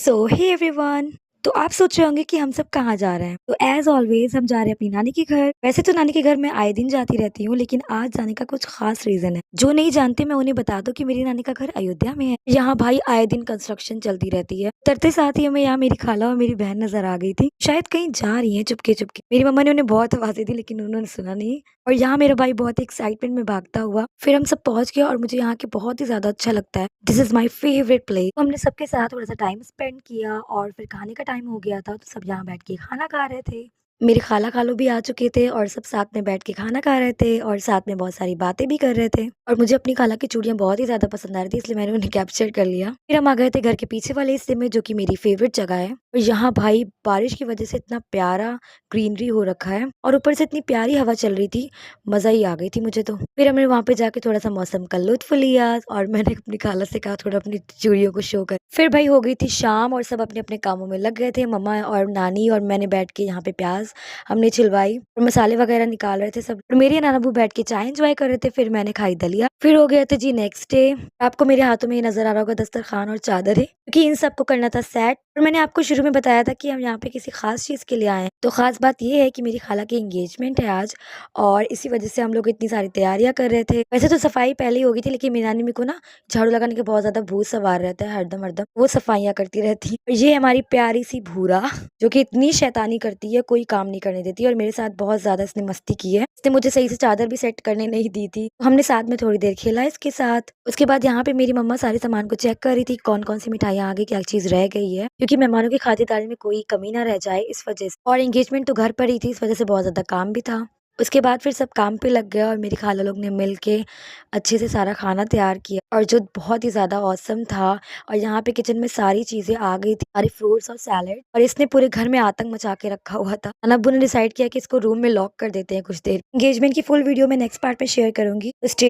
सो hey everyone. तो आप सोच रहे होंगे कि हम सब कहाँ जा रहे हैं। तो एज ऑलवेज हम जा रहे हैं अपनी नानी के घर। वैसे तो नानी के घर मैं आए दिन जाती रहती हूँ, लेकिन आज जाने का कुछ खास रीजन है। जो नहीं जानते मैं उन्हें बता दूं कि मेरी नानी का घर अयोध्या में है। यहाँ भाई आए दिन कंस्ट्रक्शन चलती रहती है। तरते साथ ही हमें यहाँ मेरी खाला और मेरी बहन नजर आ गई थी, शायद कहीं जा रही है चुपके चुपके। मेरी मम्मा ने उन्हें बहुत आवाजें दी लेकिन उन्होंने सुना नहीं। और यहाँ मेरा भाई बहुत एक्साइटमेंट में भागता हुआ, फिर हम सब पहुंच गए और मुझे यहाँ के बहुत ही ज्यादा अच्छा लगता है। This is my favourite place. हमने सबके साथ थोड़ा सा टाइम स्पेंड किया और फिर खाने का टाइम हो गया था, तो सब यहाँ बैठ के खाना खा रहे थे। मेरे खाला खालू भी आ चुके थे और सब साथ में बैठ के खाना खा रहे थे और साथ में बहुत सारी बातें भी कर रहे थे। और मुझे अपनी खाला की चूड़ियां बहुत ही ज्यादा पसंद आ रही थी, इसलिए मैंने उन्हें कैप्चर कर लिया। फिर हम आ गए थे घर के पीछे वाले हिस्से में, जो कि मेरी फेवरेट जगह है। और यहाँ भाई बारिश की वजह से इतना प्यारा ग्रीनरी हो रखा है और ऊपर से इतनी प्यारी हवा चल रही थी, मजा ही आ गई थी मुझे तो। फिर हमने वहां पे जाके थोड़ा सा मौसम का लुत्फ लिया और मैंने अपनी खाला से कहा थोड़ा अपनी चूड़ियों को शो कर। फिर भाई हो गई थी शाम और सब अपने अपने कामों में लग गए थे। मम्मा और नानी और मैंने बैठ के यहाँ पे प्याज हमने छिलवाई और मसाले वगैरह निकाल रहे थे सब। और मेरे नाना बू बैठ के चाय एंजॉय कर रहे थे, फिर मैंने खाई दलिया। फिर हो गया था जी नेक्स्ट डे। आपको मेरे हाथों में ये नजर आ रहा होगा दस्तरखान और चादर है, क्योंकि इन सबको करना था सेट। और मैंने आपको शुरू में बताया था कि हम यहाँ पे किसी खास चीज के लिए आए हैं। तो खास बात ये है कि मेरी खाला की एंगेजमेंट है आज, और इसी वजह से हम लोग इतनी सारी तैयारियां कर रहे थे। वैसे तो सफाई पहले ही हो गई थी, लेकिन मेरी नानी मेरे को ना झाड़ू लगाने का बहुत ज्यादा भूत सवार रहता है, हरदम हरदम वो सफाइयां करती रहती है। और ये हमारी प्यारी सी भूरा, जो कि इतनी शैतानी करती है, कोई काम नहीं करने देती। और मेरे साथ बहुत ज्यादा इसने मस्ती की है। इसने मुझे सही से चादर भी सेट करने नहीं दी थी। हमने साथ में थोड़ी देर खेला इसके साथ। उसके बाद यहाँ पे मेरी मम्मा सारे सामान को चेक कर रही थी, कौन कौन सी मिठाइयाँ आ गई, क्या चीज रह गई है, क्योंकि मेहमानों की खातिरदारी में कोई कमी ना रह जाए इस वजह से। और एंगेजमेंट तो घर पर ही थी, इस वजह से बहुत ज्यादा काम भी था। उसके बाद फिर सब काम पे लग गया और मेरी खाला लोग ने मिल के अच्छे से सारा खाना तैयार किया, और जो बहुत ही ज्यादा औसम था। और यहाँ पे किचन में सारी चीजें आ गई थी, सारे फ्रूट्स और सैलेड, और इसने पूरे घर में आतंक मचा के रखा हुआ था। अनब्बू ने डिसाइड किया कि इसको रूम में लॉक कर देते हैं कुछ देर। एंगेजमेंट की फुल वीडियो मैं नेक्स्ट पार्ट में शेयर करूंगी, तो स्टे